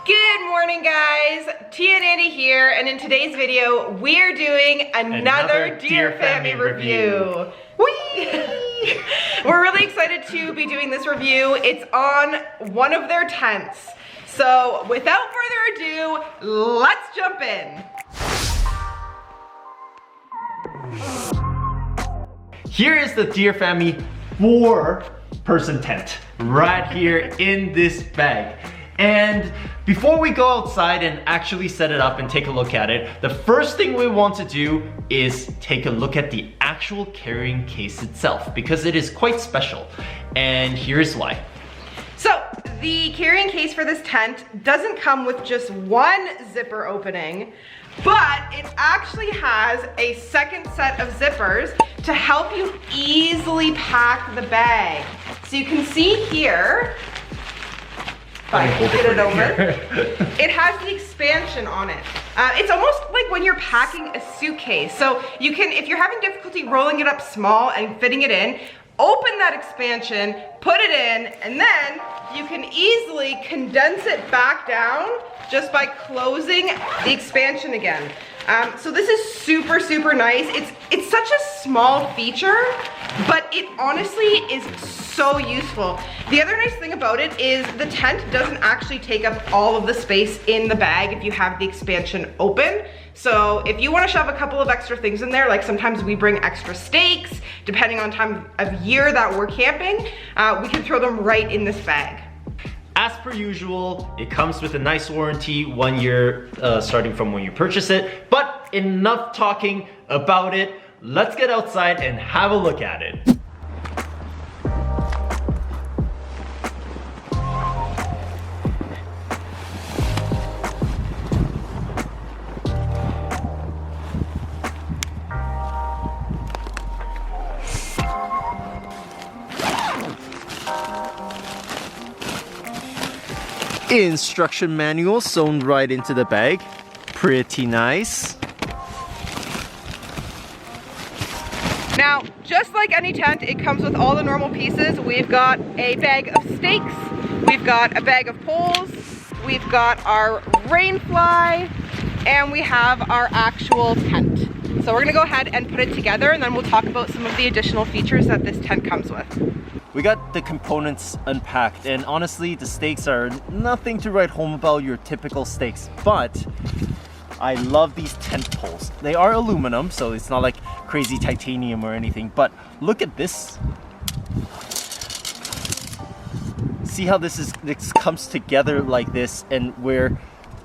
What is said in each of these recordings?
Good morning, guys. Tia and Andy here, and in today's video, we're doing another DEERFAMY review. Whee! We're really excited to be doing this review. It's on one of their tents. So without further ado, let's jump in. Here is the DEERFAMY 4-person tent right here in this bag. And before we go outside and actually set it up and take a look at it, the first thing we want to do is take a look at the actual carrying case itself, because it is quite special. And here's why. So the carrying case for this tent doesn't come with just one zipper opening, but it actually has a second set of zippers to help you easily pack the bag. So you can see here, if I can get it open, it has the expansion on it. It's almost like when you're packing a suitcase. So you can, if you're having difficulty rolling it up small and fitting it in, open that expansion, put it in, and then you can easily condense it back down just by closing the expansion again. So this is super, super nice. It's such a small feature, but it honestly is so useful. The other nice thing about it is the tent doesn't actually take up all of the space in the bag if you have the expansion open. So if you want to shove a couple of extra things in there, like sometimes we bring extra steaks, depending on time of year that we're camping, we can throw them right in this bag. As per usual, it comes with a nice warranty, 1 year starting from when you purchase it. But enough talking about it. Let's get outside and have a look at it. Instruction manual sewn right into the bag. Pretty nice. Now, just like any tent, it comes with all the normal pieces. We've got a bag of stakes, we've got a bag of poles, we've got our rain fly, and we have our actual tent. So we're gonna go ahead and put it together, and then we'll talk about some of the additional features that this tent comes with. We got the components unpacked, and honestly, the stakes are nothing to write home about, your typical stakes, but I love these tent poles. They are aluminum, so it's not like crazy titanium or anything, but look at this. See how this comes together like this, and where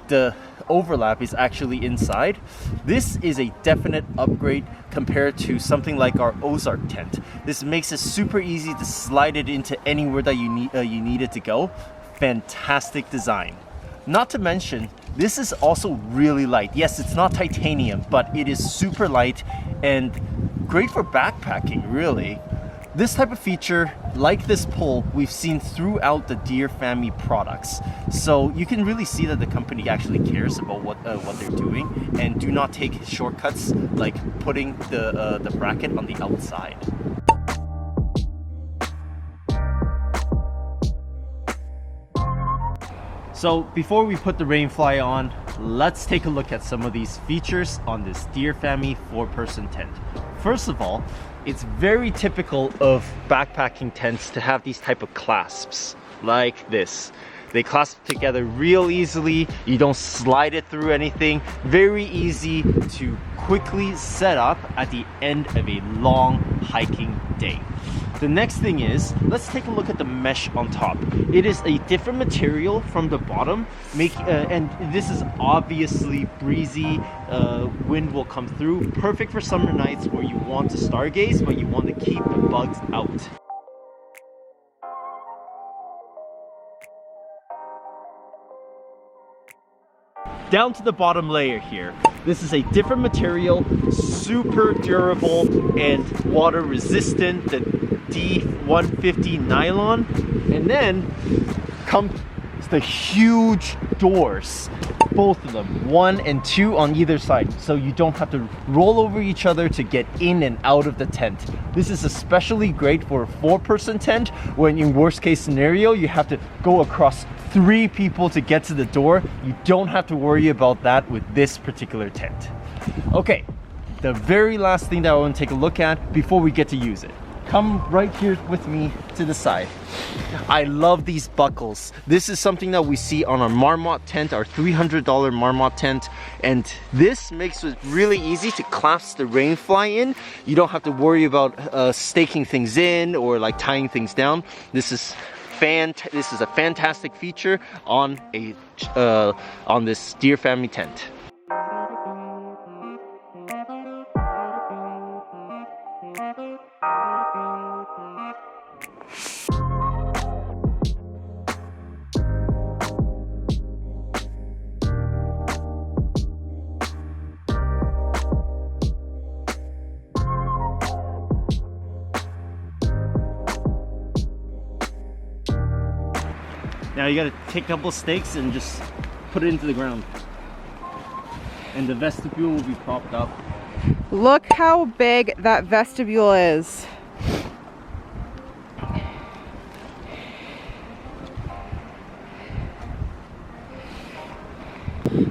the overlap is actually inside. This is a definite upgrade compared to something like our Ozark tent. This makes it super easy to slide it into anywhere that you need it to go. Fantastic design. Not to mention, this is also really light. Yes, it's not titanium, but it is super light and great for backpacking, really. This type of feature, like this pole, we've seen throughout the DEERFAMY products. So you can really see that the company actually cares about what they're doing and do not take shortcuts like putting the bracket on the outside. So before we put the rainfly on, let's take a look at some of these features on this DEERFAMY 4-person tent. First of all, it's very typical of backpacking tents to have these type of clasps like this. They clasp together real easily. You don't slide it through anything. Very easy to quickly set up at the end of a long hiking day. The next thing is, let's take a look at the mesh on top. It is a different material from the bottom, and this is obviously breezy, wind will come through. Perfect for summer nights where you want to stargaze, but you want to keep the bugs out. Down to the bottom layer here. This is a different material, super durable and water resistant, the D150 nylon. And then come the huge doors, both of them, 1 and 2 on either side, so you don't have to roll over each other to get in and out of the tent. This is especially great for a 4-person tent when in worst case scenario you have to go across 3 people to get to the door. You don't have to worry about that with this particular tent. Okay, the very last thing that I want to take a look at before we get to use it. Come right here with me to the side. I love these buckles. This is something that we see on our Marmot tent, our $300 Marmot tent, and this makes it really easy to clasp the rainfly in. You don't have to worry about staking things in or like tying things down. This is a fantastic feature on this DEERFAMY tent. Now you gotta take a couple stakes and just put it into the ground. And the vestibule will be propped up. Look how big that vestibule is.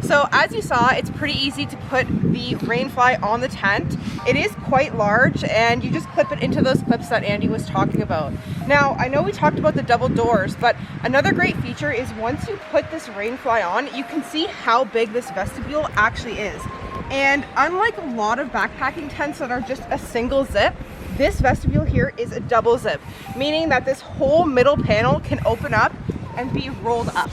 So as you saw, it's pretty easy to put the rainfly on the tent. It is quite large and you just clip it into those clips that Andy was talking about. Now, I know we talked about the double doors, but another great feature is once you put this rainfly on, you can see how big this vestibule actually is. And unlike a lot of backpacking tents that are just a single zip, this vestibule here is a double zip, meaning that this whole middle panel can open up and be rolled up.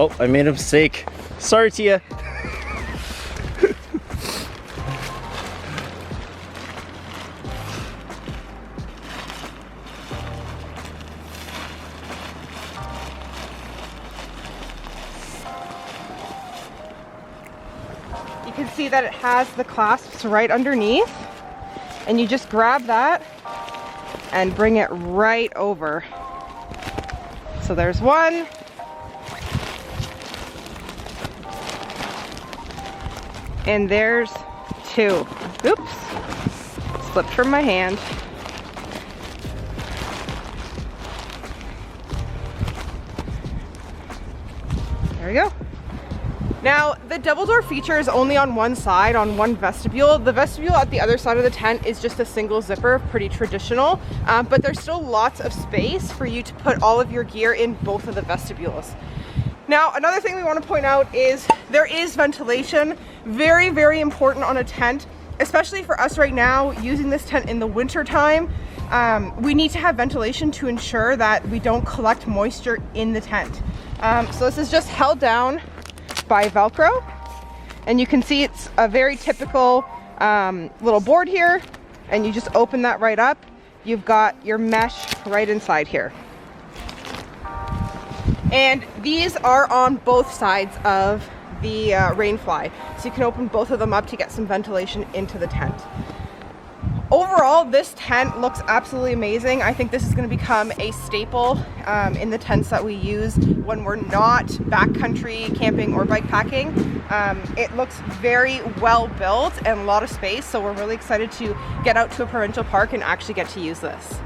Oh, I made a mistake. Sorry, Tia. You can see that it has the clasps right underneath, and you just grab that and bring it right over. So there's one. And there's 2. Oops, slipped from my hand. There we go. Now, the double door feature is only on one side, on one vestibule. The vestibule at the other side of the tent is just a single zipper, pretty traditional, but there's still lots of space for you to put all of your gear in both of the vestibules. Now, another thing we want to point out is there is ventilation. Very, very important on a tent, especially for us right now using this tent in the winter time. We need to have ventilation to ensure that we don't collect moisture in the tent. So this is just held down by Velcro, and you can see it's a very typical little board here, and you just open that right up. You've got your mesh right inside here. And these are on both sides of the rainfly, so you can open both of them up to get some ventilation into the tent. Overall, this tent looks absolutely amazing. I think this is going to become a staple in the tents that we use when we're not backcountry camping or bike packing. It looks very well built and a lot of space, so we're really excited to get out to a provincial park and actually get to use this.